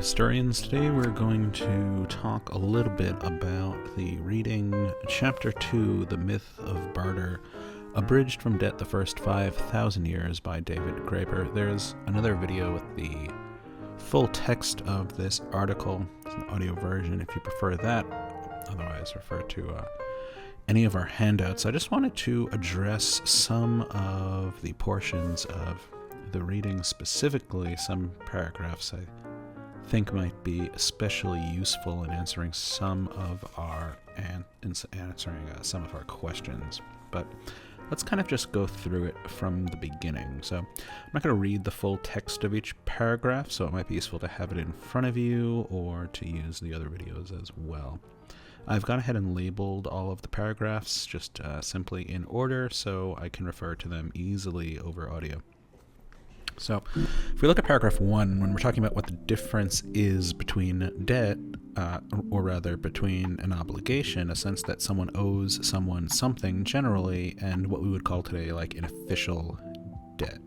historians. Today we're going to talk a little bit about the reading Chapter 2, The Myth of Barter, Abridged from Debt the First 5,000 Years by David Graeber. There's another video with the full text of this article. It's an audio version if you prefer that. Otherwise, refer to any of our handouts. I just wanted to address some of the portions of the reading, specifically some paragraphs I think might be especially useful in answering some of our questions. But let's kind of just go through it from the beginning. So I'm not going to read the full text of each paragraph, so it might be useful to have it in front of you or to use the other videos as well. I've gone ahead and labeled all of the paragraphs just simply in order so I can refer to them easily over audio. So if we look at paragraph 1, when we're talking about what the difference is between debt, or rather between an obligation, a sense that someone owes someone something generally, and what we would call today like an official debt.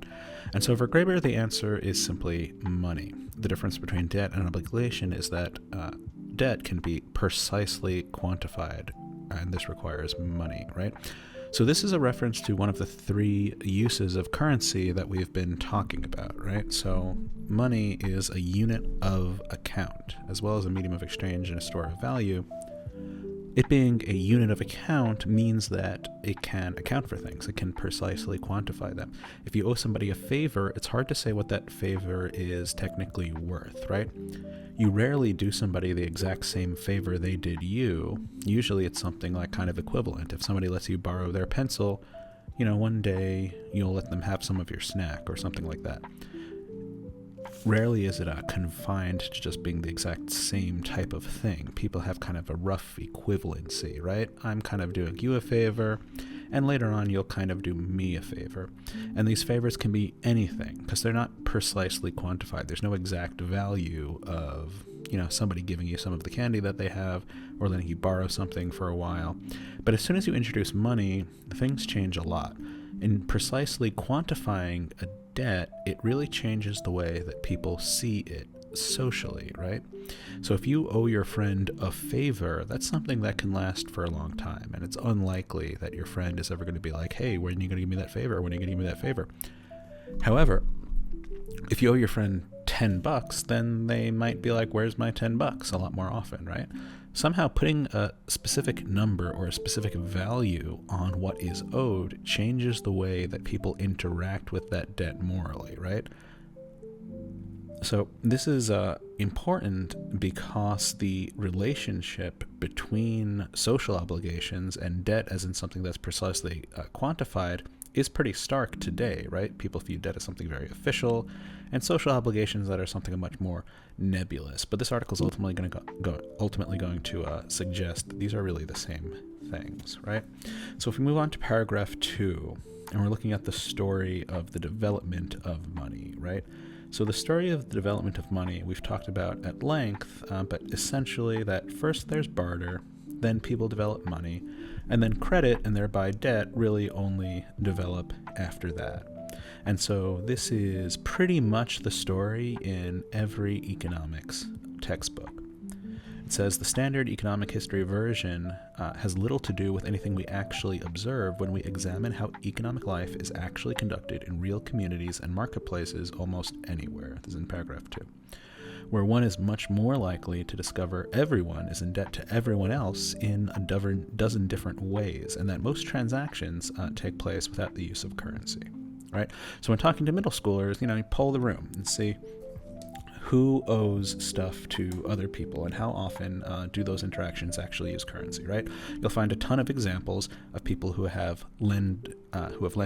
And so for Graeber, the answer is simply money. The difference between debt and obligation is that debt can be precisely quantified, and this requires money, right? So this is a reference to one of the three uses of currency that we've been talking about, right? So money is a unit of account, as well as a medium of exchange and a store of value. It being a unit of account means that it can account for things. It can precisely quantify them. If you owe somebody a favor, it's hard to say what that favor is technically worth, right? You rarely do somebody the exact same favor they did you. Usually it's something like kind of equivalent. If somebody lets you borrow their pencil, one day you'll let them have some of your snack or something like that. Rarely is it confined to just being the exact same type of thing. People have kind of a rough equivalency, right? I'm kind of doing you a favor, and later on you'll kind of do me a favor. And these favors can be anything, because they're not precisely quantified. There's no exact value of, somebody giving you some of the candy that they have, or letting you borrow something for a while. But as soon as you introduce money, things change a lot. In precisely quantifying a debt, it really changes the way that people see it socially, right? So if you owe your friend a favor, that's something that can last for a long time, and it's unlikely that your friend is ever going to be like, hey, when are you going to give me that favor? When are you going to give me that favor? However, if you owe your friend $10, then they might be like, where's my $10? A lot more often, right? Somehow putting a specific number or a specific value on what is owed changes the way that people interact with that debt morally, right? So this is important because the relationship between social obligations and debt, as in something that's precisely quantified, is pretty stark today, right? People view debt as something very official, and social obligations that are something much more nebulous. But this article is ultimately going to suggest that these are really the same things, right? So if we move on to paragraph 2, and we're looking at the story of the development of money, right? So the story of the development of money we've talked about at length, but essentially that first there's barter, then people develop money, and then credit and thereby debt really only develop after that. And so this is pretty much the story in every economics textbook. It says the standard economic history version has little to do with anything we actually observe when we examine how economic life is actually conducted in real communities and marketplaces almost anywhere. This is in paragraph 2. Where one is much more likely to discover everyone is in debt to everyone else in a dozen different ways, and that most transactions take place without the use of currency, right? So when talking to middle schoolers, you poll the room and see who owes stuff to other people and how often do those interactions actually use currency, right? You'll find a ton of examples of people who have lent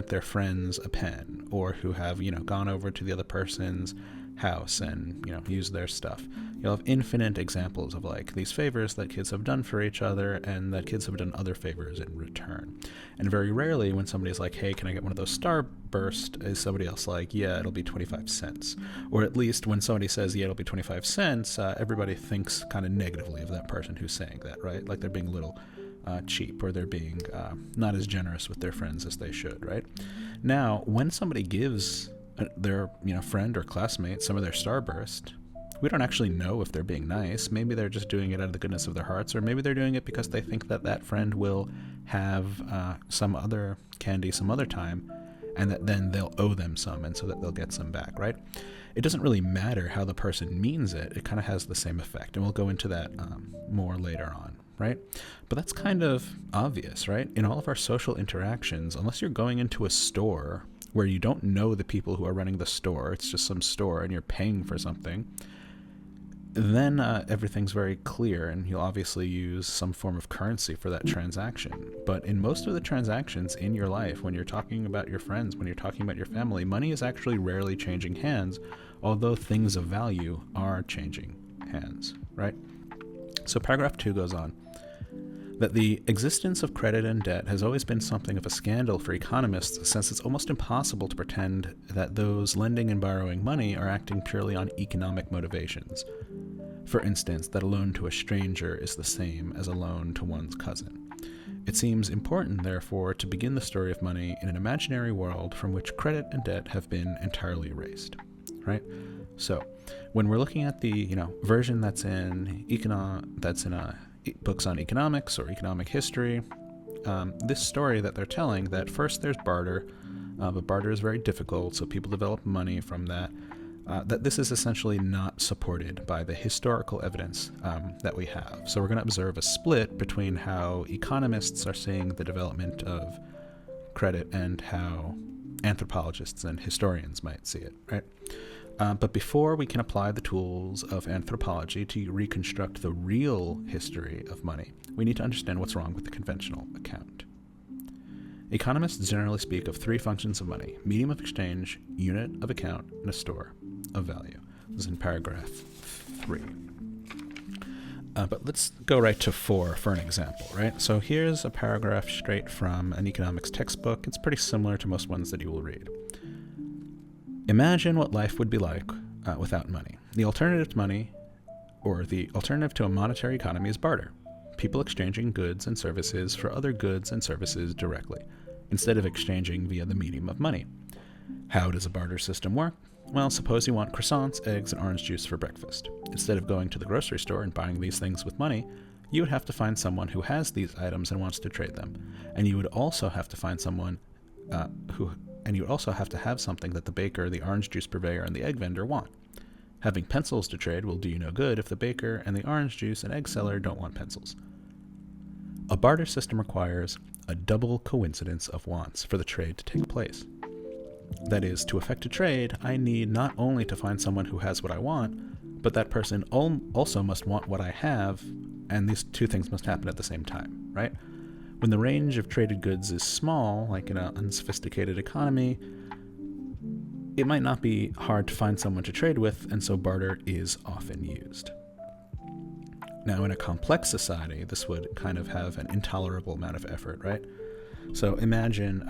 their friends a pen, or who have, gone over to the other person's house and use their stuff. You'll have infinite examples of like these favors that kids have done for each other and that kids have done other favors in return. And very rarely when somebody's like, hey, can I get one of those Starburst, is somebody else like, yeah, it'll be 25 cents. Or at least when somebody says, yeah, it'll be 25 cents, everybody thinks kind of negatively of that person who's saying that, right? Like they're being a little cheap, or they're being not as generous with their friends as they should, right? Now, when somebody gives their friend or classmate some of their Starburst, We don't actually know if they're being nice. Maybe they're just doing it out of the goodness of their hearts, or maybe they're doing it because they think that that friend will have some other candy some other time, and that then they'll owe them some, and so that they'll get some back, right? It doesn't really matter how the person means it. It kind of has the same effect, and we'll go into that more later on, right? But that's kind of obvious, right? In all of our social interactions, unless you're going into a store where you don't know the people who are running the store, it's just some store and you're paying for something, then everything's very clear, and you'll obviously use some form of currency for that transaction. But in most of the transactions in your life, when you're talking about your friends, when you're talking about your family, money is actually rarely changing hands, although things of value are changing hands, right? So paragraph 2 goes on that the existence of credit and debt has always been something of a scandal for economists, since it's almost impossible to pretend that those lending and borrowing money are acting purely on economic motivations. For instance, that a loan to a stranger is the same as a loan to one's cousin. It seems important, therefore, to begin the story of money in an imaginary world from which credit and debt have been entirely erased, right? So, when we're looking at the version that's in books on economics or economic history, this story that they're telling, that first there's barter, but barter is very difficult, so people develop money from that. That this is essentially not supported by the historical evidence that we have. So we're going to observe a split between how economists are seeing the development of credit and how anthropologists and historians might see it, right? But before we can apply the tools of anthropology to reconstruct the real history of money, we need to understand what's wrong with the conventional account. Economists generally speak of 3 functions of money: medium of exchange, unit of account, and a store of value. This is in paragraph 3. But let's go right to 4 for an example, right? So here's a paragraph straight from an economics textbook. It's pretty similar to most ones that you will read. Imagine what life would be like without money. The alternative to money, or the alternative to a monetary economy, is barter. People exchanging goods and services for other goods and services directly, instead of exchanging via the medium of money. How does a barter system work? Well, suppose you want croissants, eggs, and orange juice for breakfast. Instead of going to the grocery store and buying these things with money, you would have to find someone who has these items and wants to trade them. And you would also have to find someone you would also have to have something that the baker, the orange juice purveyor, and the egg vendor want. Having pencils to trade will do you no good if the baker and the orange juice and egg seller don't want pencils. A barter system requires a double coincidence of wants for the trade to take place. That is, to effect a trade, I need not only to find someone who has what I want, but that person also must want what I have, and these 2 things must happen at the same time, right? When the range of traded goods is small, like in an unsophisticated economy, it might not be hard to find someone to trade with, and so barter is often used. Now, in a complex society, this would kind of have an intolerable amount of effort, right? So imagine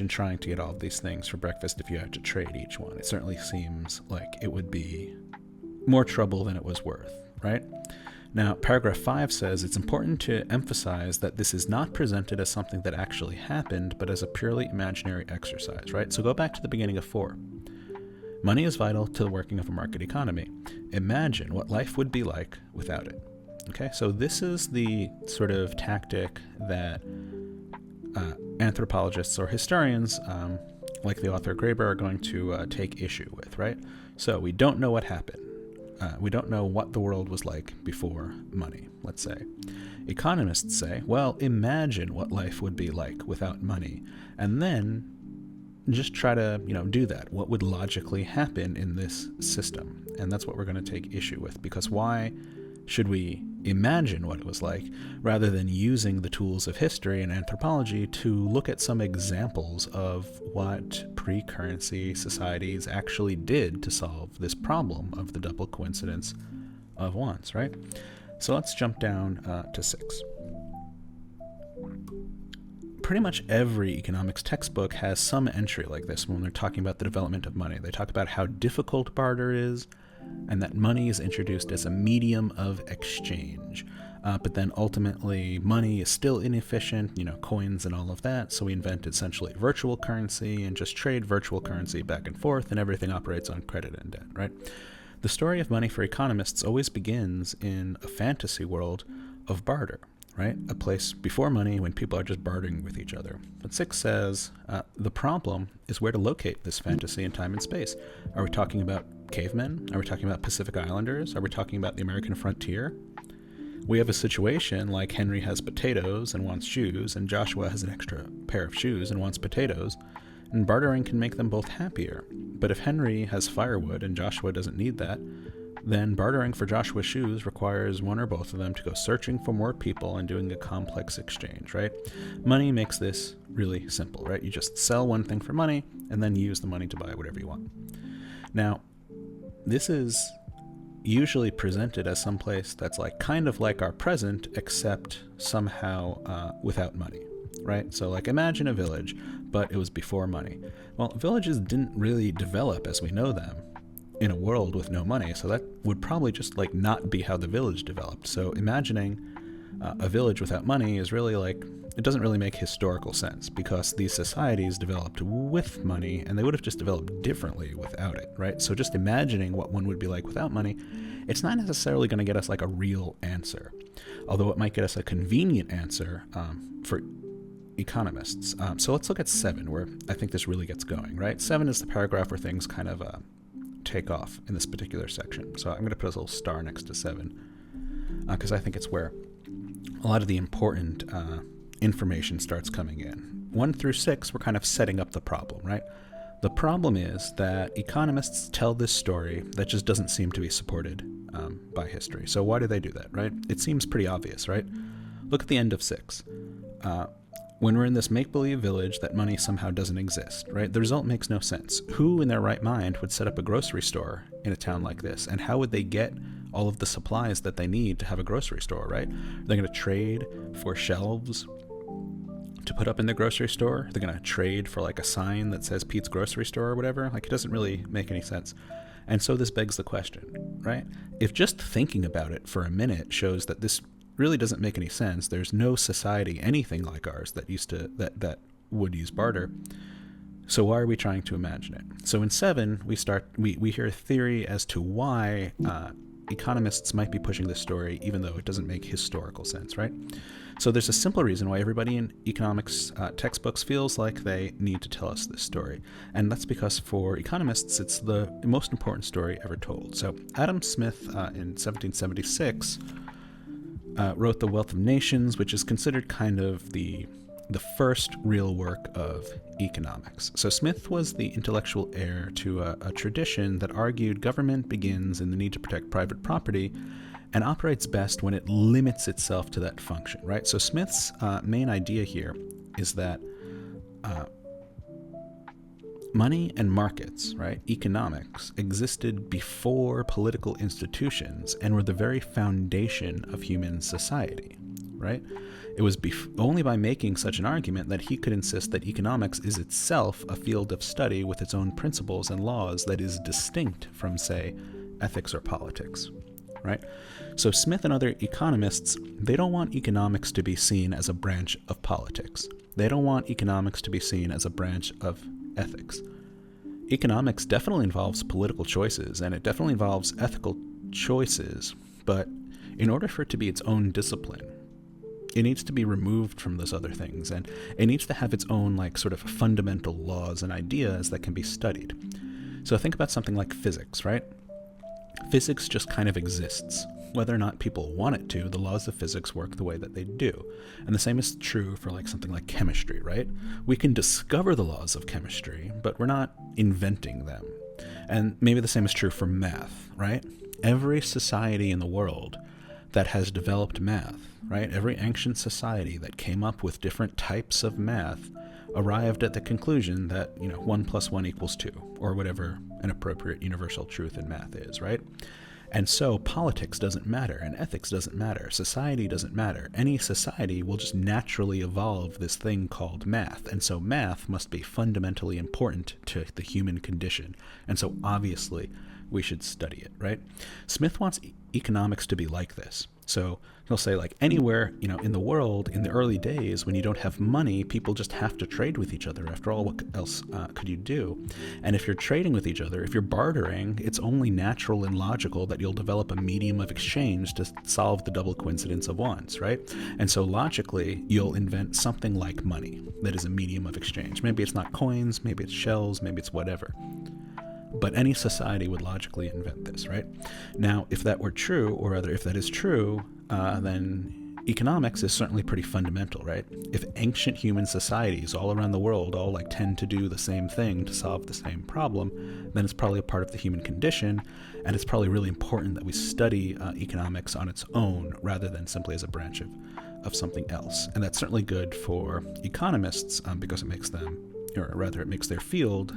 trying to get all of these things for breakfast if you had to trade each one. It certainly seems like it would be more trouble than it was worth, right? Now, paragraph 5 says it's important to emphasize that this is not presented as something that actually happened, but as a purely imaginary exercise, right? So go back to the beginning of 4. Money is vital to the working of a market economy. Imagine what life would be like without it. Okay, so this is the sort of tactic that anthropologists or historians, like the author Graeber, are going to take issue with, right? So we don't know what happened. We don't know what the world was like before money, let's say. Economists say, well, imagine what life would be like without money, and then just try to, do that. What would logically happen in this system? And that's what we're going to take issue with, because why should we imagine what it was like rather than using the tools of history and anthropology to look at some examples of what pre-currency societies actually did to solve this problem of the double coincidence of wants, right? So let's jump down to 6. Pretty much every economics textbook has some entry like this when they're talking about the development of money. They talk about how difficult barter is, and that money is introduced as a medium of exchange. But then ultimately money is still inefficient, coins and all of that. So we invent essentially virtual currency and just trade virtual currency back and forth, and everything operates on credit and debt, right? The story of money for economists always begins in a fantasy world of barter, right? A place before money when people are just bartering with each other. But 6 says the problem is where to locate this fantasy in time and space. Are we talking about cavemen? Are we talking about Pacific Islanders? Are we talking about the American frontier? We have a situation like Henry has potatoes and wants shoes, and Joshua has an extra pair of shoes and wants potatoes, and bartering can make them both happier. But if Henry has firewood and Joshua doesn't need that, then bartering for Joshua's shoes requires one or both of them to go searching for more people and doing a complex exchange, right? Money makes this really simple, right? You just sell one thing for money and then use the money to buy whatever you want. Now, this is usually presented as some place that's kind of like our present, except somehow without money, right? So imagine a village, but it was before money. Well, villages didn't really develop as we know them in a world with no money, so that would probably just not be how the village developed. So imagining a village without money is really it doesn't really make historical sense, because these societies developed with money and they would have just developed differently without it, right? So just imagining what one would be like without money, it's not necessarily going to get us a real answer, although it might get us a convenient answer for economists. So let's look at 7, where I think this really gets going, right? 7 is the paragraph where things kind of take off in this particular section. So I'm going to put a little star next to 7 because I think it's where a lot of the important information starts coming in. 1 through 6, we're kind of setting up the problem, right? The problem is that economists tell this story that just doesn't seem to be supported by history. So why do they do that, right? It seems pretty obvious, right? Look at the end of 6. When we're in this make-believe village that money somehow doesn't exist, right? The result makes no sense. Who in their right mind would set up a grocery store in a town like this? And how would they get all of the supplies that they need to have a grocery store, right? They're going to trade for shelves to put up in the grocery store. They're going to trade for a sign that says Pete's Grocery Store or whatever. It doesn't really make any sense. And so this begs the question, right? If just thinking about it for a minute shows that this really doesn't make any sense, there's no society anything like ours that would use barter. So why are we trying to imagine it? So in 7, we hear a theory as to why economists might be pushing this story, even though it doesn't make historical sense, right? So there's a simple reason why everybody in economics textbooks feels like they need to tell us this story. And that's because for economists, it's the most important story ever told. So Adam Smith in 1776 wrote The Wealth of Nations, which is considered kind of the first real work of economics. So Smith was the intellectual heir to a tradition that argued government begins in the need to protect private property and operates best when it limits itself to that function, right? So Smith's main idea here is that money and markets, right, economics, existed before political institutions and were the very foundation of human society, right? It was only by making such an argument that he could insist that economics is itself a field of study with its own principles and laws that is distinct from, say, ethics or politics, right? So Smith and other economists, they don't want economics to be seen as a branch of politics. They don't want economics to be seen as a branch of ethics. Economics definitely involves political choices, and it definitely involves ethical choices, but in order for it to be its own discipline, it needs to be removed from those other things, and it needs to have its own sort of fundamental laws and ideas that can be studied. So think about something like physics, right? Physics just kind of exists. Whether or not people want it to, the laws of physics work the way that they do. And the same is true for something like chemistry, right? We can discover the laws of chemistry, but we're not inventing them. And maybe the same is true for math, right? Every society in the world that has developed math, right? Every ancient society that came up with different types of math arrived at the conclusion that, 1 + 1 = 2, or whatever an appropriate universal truth in math is, right? And so politics doesn't matter, and ethics doesn't matter, society doesn't matter. Any society will just naturally evolve this thing called math, and so math must be fundamentally important to the human condition, and so obviously we should study it, right? Smith wants economics to be like this. So he'll say, like, anywhere, in the world, in the early days, when you don't have money, people just have to trade with each other. After all, what else could you do? And if you're trading with each other, if you're bartering, it's only natural and logical that you'll develop a medium of exchange to solve the double coincidence of wants, right? And so logically, you'll invent something like money that is a medium of exchange. Maybe it's not coins, maybe it's shells, maybe it's whatever. But any society would logically invent this, right? Now, if that were true, or rather, if that is true, then economics is certainly pretty fundamental, right? If ancient human societies all around the world all tend to do the same thing to solve the same problem, then it's probably a part of the human condition, and it's probably really important that we study economics on its own rather than simply as a branch of something else. And that's certainly good for economists because it makes them, or rather it makes their field,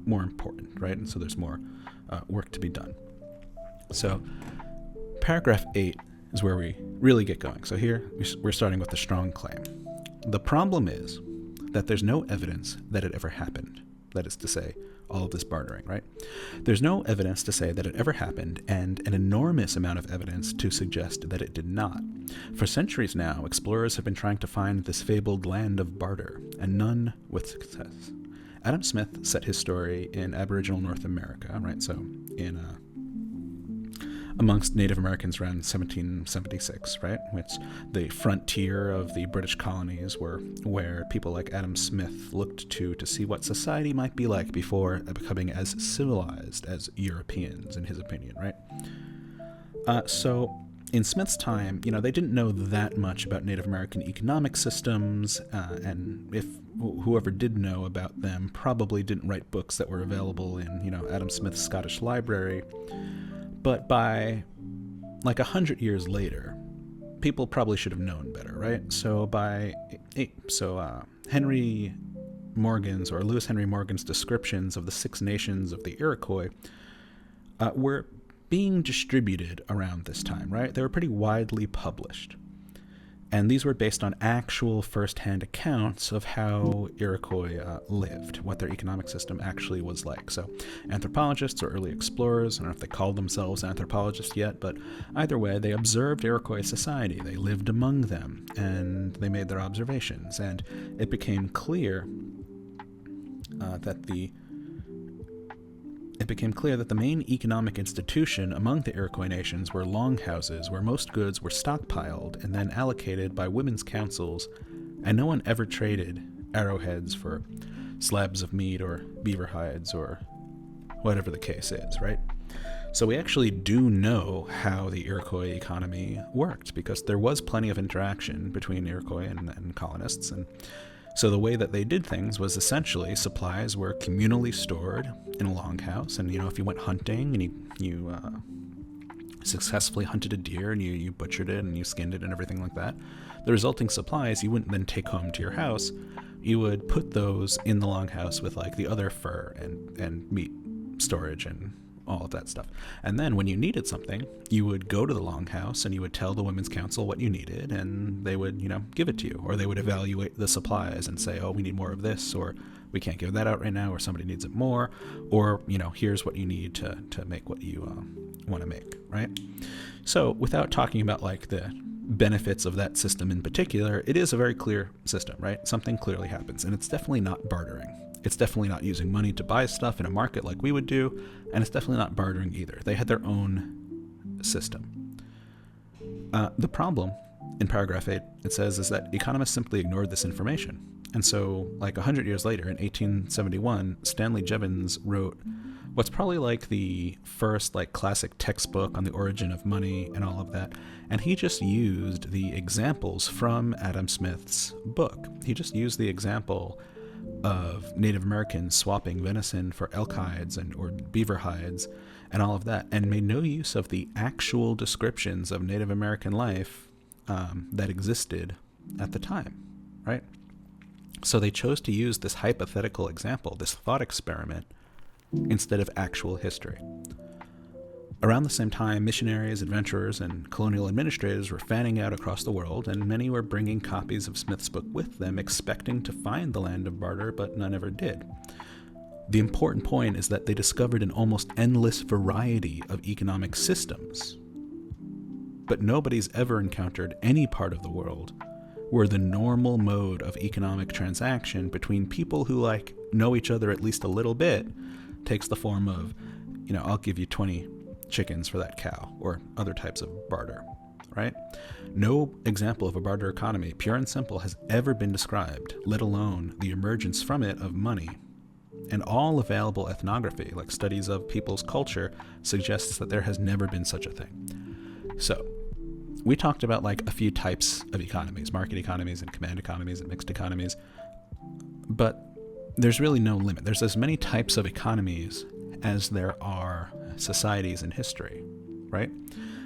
more important, right? And so there's more work to be done. So paragraph 8 is where we really get going. So here we're starting with the strong claim. The problem is that there's no evidence that it ever happened. That is to say, all of this bartering, right? There's no evidence to say that it ever happened, and an enormous amount of evidence to suggest that it did not. For centuries now, explorers have been trying to find this fabled land of barter, and none with success. Adam Smith set his story in Aboriginal North America, right? So in amongst Native Americans around 1776, right? Which the frontier of the British colonies were where people like Adam Smith looked to see what society might be like before becoming as civilized as Europeans, in his opinion, right? So in Smith's time, they didn't know that much about Native American economic systems, and if whoever did know about them probably didn't write books that were available in, Adam Smith's Scottish library. But by 100 years later, people probably should have known better, right? So Henry Morgan's, or Lewis Henry Morgan's, descriptions of the 6 nations of the Iroquois were being distributed around this time, right? They were pretty widely published. And these were based on actual first-hand accounts of how Iroquois lived, what their economic system actually was like. So anthropologists or early explorers, I don't know if they called themselves anthropologists yet, but either way, they observed Iroquois society. They lived among them, and they made their observations. And it became clear that the main economic institution among the Iroquois nations were longhouses, where most goods were stockpiled and then allocated by women's councils, and no one ever traded arrowheads for slabs of meat or beaver hides or whatever the case is, right? So we actually do know how the Iroquois economy worked, because there was plenty of interaction between Iroquois and colonists, and so the way that they did things was essentially supplies were communally stored in a longhouse, and if you went hunting and you successfully hunted a deer and you butchered it and you skinned it and everything like that, the resulting supplies you wouldn't then take home to your house. You would put those in the longhouse with the other fur and meat storage and all of that stuff. And then when you needed something, you would go to the longhouse and you would tell the women's council what you needed, and they would, give it to you, or they would evaluate the supplies and say, oh, we need more of this, or we can't give that out right now, or somebody needs it more, or, here's what you need to make what you want to make, right? So without talking about the benefits of that system in particular, it is a very clear system, right? Something clearly happens, and it's definitely not bartering. It's definitely not using money to buy stuff in a market like we would do, and it's definitely not bartering either. They had their own system. The problem, in paragraph 8, it says, is that economists simply ignored this information. And so, 100 years later, in 1871, Stanley Jevons wrote what's probably the first classic textbook on the origin of money and all of that, and he just used the examples from Adam Smith's book. He just used the example of Native Americans swapping venison for elk hides or beaver hides and all of that, and made no use of the actual descriptions of Native American life that existed at the time, right? So they chose to use this hypothetical example, this thought experiment, instead of actual history. Around the same time, missionaries, adventurers, and colonial administrators were fanning out across the world, and many were bringing copies of Smith's book with them, expecting to find the land of barter, but none ever did. The important point is that they discovered an almost endless variety of economic systems, but nobody's ever encountered any part of the world where the normal mode of economic transaction between people who know each other at least a little bit takes the form of, I'll give you 20 chickens for that cow, or other types of barter, right? No example of a barter economy, pure and simple, has ever been described, let alone the emergence from it of money. And all available ethnography, like studies of people's culture, suggests that there has never been such a thing. So, we talked about a few types of economies, market economies and command economies and mixed economies, but there's really no limit. There's as many types of economies as there are societies in history, right?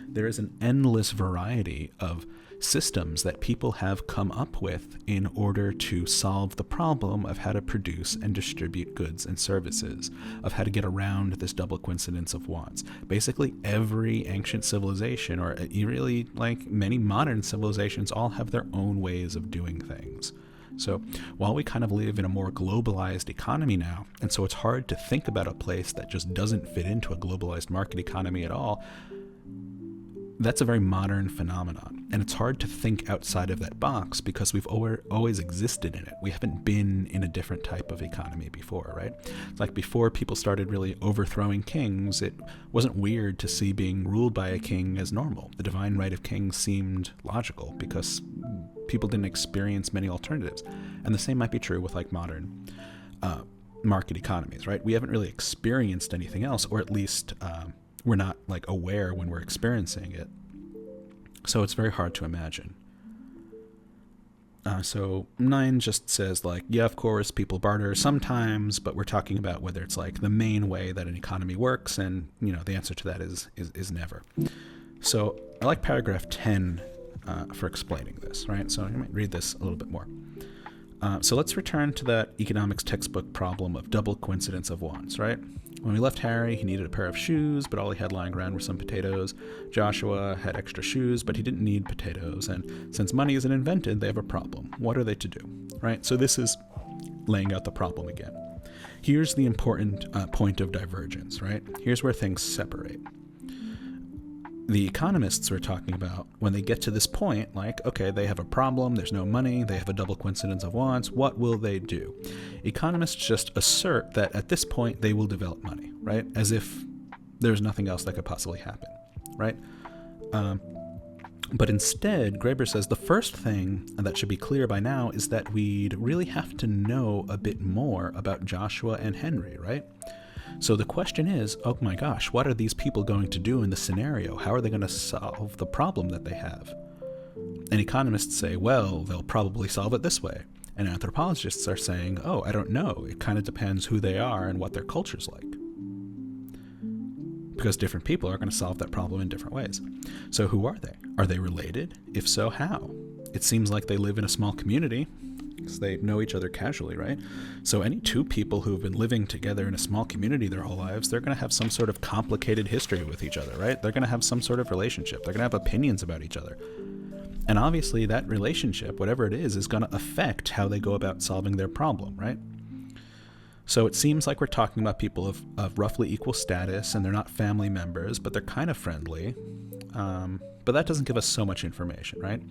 There is an endless variety of systems that people have come up with in order to solve the problem of how to produce and distribute goods and services, of how to get around this double coincidence of wants. Basically, every ancient civilization, or really many modern civilizations, all have their own ways of doing things. So while we kind of live in a more globalized economy now, and so it's hard to think about a place that just doesn't fit into a globalized market economy at all, that's a very modern phenomenon, and it's hard to think outside of that box because we've always existed in it. We haven't been in a different type of economy before, right? Like before people started really overthrowing kings, it wasn't weird to see being ruled by a king as normal. The divine right of kings seemed logical because people didn't experience many alternatives. And the same might be true with modern market economies, right? We haven't really experienced anything else, or at least we're not aware when we're experiencing it. So it's very hard to imagine. So 9 just says yeah, of course, people barter sometimes, but we're talking about whether it's the main way that an economy works, and the answer to that is never. So I like paragraph 10 for explaining this, right? So I might read this a little bit more. So let's return to that economics textbook problem of double coincidence of wants, right? When we left Harry, he needed a pair of shoes, but all he had lying around were some potatoes. Joshua had extra shoes, but he didn't need potatoes. And since money isn't invented, they have a problem. What are they to do, right? So this is laying out the problem again. Here's the important point of divergence, right? Here's where things separate. The economists we're talking about, when they get to this point, okay, they have a problem, there's no money, they have a double coincidence of wants, what will they do? Economists just assert that at this point they will develop money, right? As if there's nothing else that could possibly happen, right? But instead, Graeber says the first thing that should be clear by now is that we'd really have to know a bit more about Joshua and Henry, right? So the question is, oh my gosh, what are these people going to do in this scenario? How are they going to solve the problem that they have? And economists say, well, they'll probably solve it this way. And anthropologists are saying, oh, I don't know. It kind of depends who they are and what their culture's like. Because different people are going to solve that problem in different ways. So who are they? Are they related? If so, how? It seems like they live in a small community, because they know each other casually, right? So any two people who've been living together in a small community their whole lives, they're going to have some sort of complicated history with each other, right? They're going to have some sort of relationship. They're going to have opinions about each other. And obviously that relationship, whatever it is going to affect how they go about solving their problem, right? So it seems like we're talking about people of roughly equal status, and they're not family members, but they're kind of friendly. But that doesn't give us so much information, right?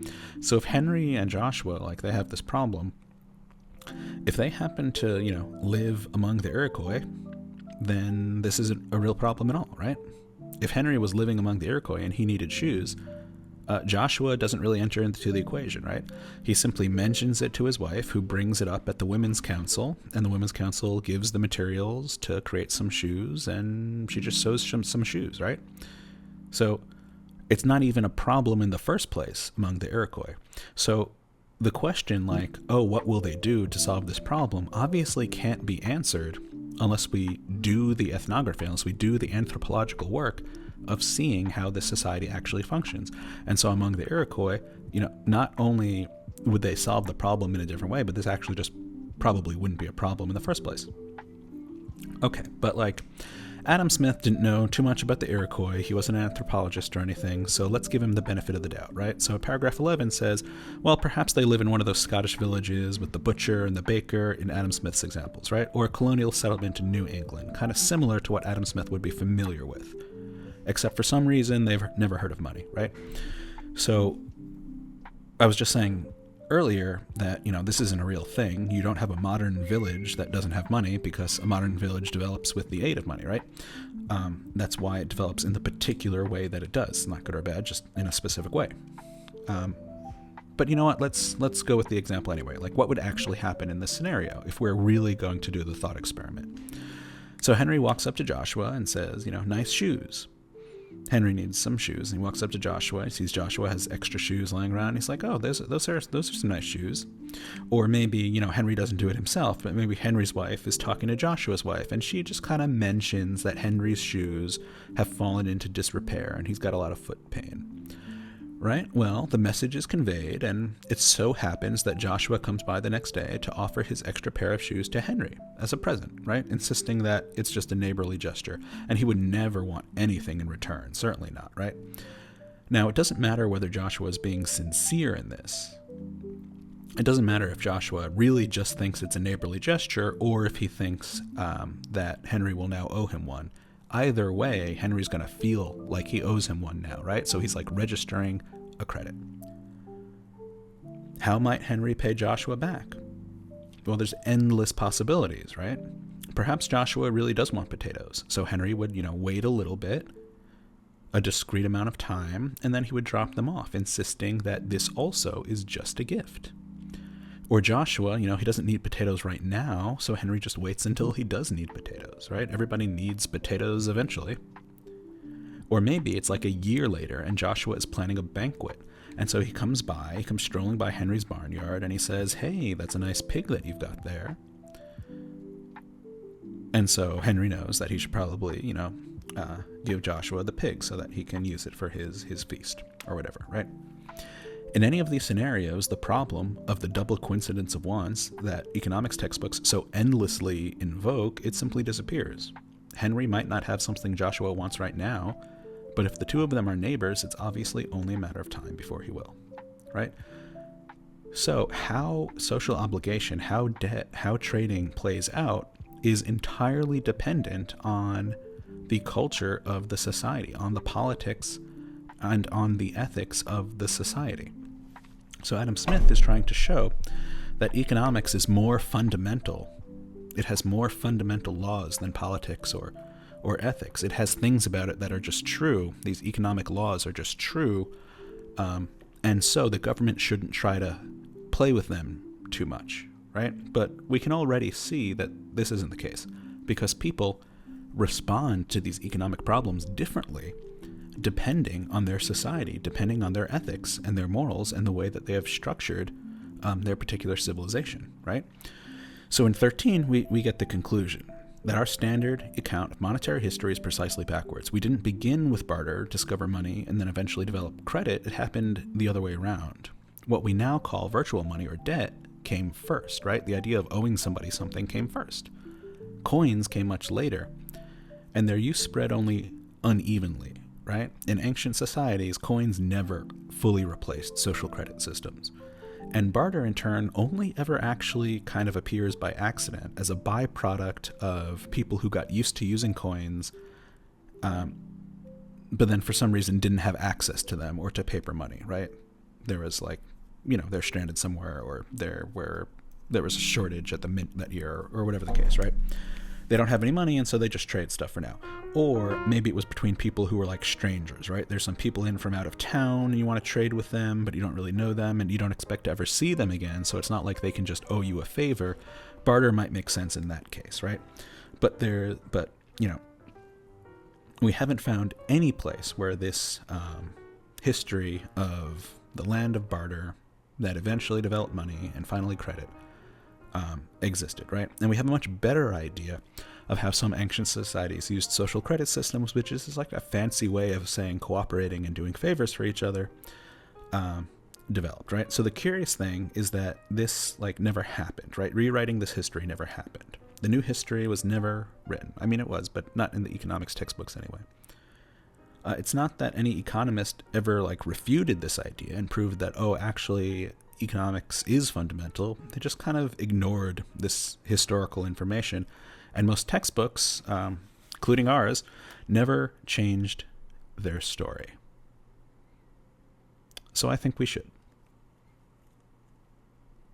So if Henry and Joshua, they have this problem, if they happen to, live among the Iroquois, then this isn't a real problem at all, right? If Henry was living among the Iroquois and he needed shoes, Joshua doesn't really enter into the equation, right? He simply mentions it to his wife, who brings it up at the Women's Council, and the Women's Council gives the materials to create some shoes, and she just sews some shoes, right? So it's not even a problem in the first place among the Iroquois. So the question what will they do to solve this problem obviously can't be answered unless we do the ethnography, unless we do the anthropological work of seeing how this society actually functions. And so among the Iroquois, not only would they solve the problem in a different way, but this actually just probably wouldn't be a problem in the first place. Okay, but Adam Smith didn't know too much about the Iroquois. He wasn't an anthropologist or anything, so let's give him the benefit of the doubt, right? So paragraph 11 says, well, perhaps they live in one of those Scottish villages with the butcher and the baker in Adam Smith's examples, right? Or a colonial settlement in New England, kind of similar to what Adam Smith would be familiar with. except for some reason they've never heard of money, right? So I was just saying earlier that, this isn't a real thing. You don't have a modern village that doesn't have money because a modern village develops with the aid of money, right? That's why it develops in the particular way that it does. Not good or bad, just in a specific way. But you know what? Let's go with the example anyway. Like, what would actually happen in this scenario if we're really going to do the thought experiment? So Henry walks up to Joshua and says, nice shoes. Henry needs some shoes, and he walks up to Joshua. He sees Joshua has extra shoes lying around. He's like, oh, those are some nice shoes. Or maybe, Henry doesn't do it himself, but maybe Henry's wife is talking to Joshua's wife, and she just kind of mentions that Henry's shoes have fallen into disrepair, and he's got a lot of foot pain. Right? Well, the message is conveyed, and it so happens that Joshua comes by the next day to offer his extra pair of shoes to Henry as a present, right? Insisting that it's just a neighborly gesture, and he would never want anything in return. Certainly not, right? Now, it doesn't matter whether Joshua is being sincere in this. It doesn't matter if Joshua really just thinks it's a neighborly gesture, or if he thinks that Henry will now owe him one. Either way, Henry's going to feel like he owes him one now, right? So he's like registering a credit. How might Henry pay Joshua back? Well, there's endless possibilities, right? Perhaps Joshua really does want potatoes. So Henry would, wait a little bit, a discrete amount of time, and then he would drop them off, insisting that this also is just a gift. Or Joshua, he doesn't need potatoes right now, so Henry just waits until he does need potatoes, right? Everybody needs potatoes eventually. Or maybe it's like a year later and Joshua is planning a banquet. And so he comes strolling by Henry's barnyard, and he says, hey, that's a nice pig that you've got there. And so Henry knows that he should probably, give Joshua the pig so that he can use it for his feast or whatever, right? In any of these scenarios, the problem of the double coincidence of wants that economics textbooks so endlessly invoke, it simply disappears. Henry might not have something Joshua wants right now, but if the two of them are neighbors, it's obviously only a matter of time before he will, right? So how social obligation, how debt, how trading plays out is entirely dependent on the culture of the society, on the politics and on the ethics of the society. So Adam Smith is trying to show that economics is more fundamental. It has more fundamental laws than politics or ethics. It has things about it that are just true. These economic laws are just true. And so the government shouldn't try to play with them too much, right? But we can already see that this isn't the case because people respond to these economic problems differently depending on their society, depending on their ethics and their morals and the way that they have structured their particular civilization, right? So in 13, we get the conclusion that our standard account of monetary history is precisely backwards. We didn't begin with barter, discover money, and then eventually develop credit. It happened the other way around. What we now call virtual money or debt came first, right? The idea of owing somebody something came first. Coins came much later, and their use spread only unevenly, right? In ancient societies, coins never fully replaced social credit systems. And barter, in turn, only ever actually kind of appears by accident as a byproduct of people who got used to using coins, but then for some reason didn't have access to them or to paper money, right? There was they're stranded somewhere, or there was a shortage at the mint that year, or whatever the case, right? They don't have any money, and so they just trade stuff for now. Or maybe it was between people who were like strangers, right? There's some people in from out of town, and you want to trade with them, but you don't really know them, and you don't expect to ever see them again, so it's not like they can just owe you a favor. Barter might make sense in that case, right? But we haven't found any place where this history of the land of barter that eventually developed money and finally credit existed, right? And we have a much better idea of how some ancient societies used social credit systems, which is like a fancy way of saying cooperating and doing favors for each other, developed, right? So the curious thing is that this never happened, right? Rewriting this history never happened. The new history was never written. I mean, it was, but not in the economics textbooks anyway. It's not that any economist ever refuted this idea and proved that, actually economics is fundamental. They just kind of ignored this historical information, and most textbooks, including ours, never changed their story. So I think we should.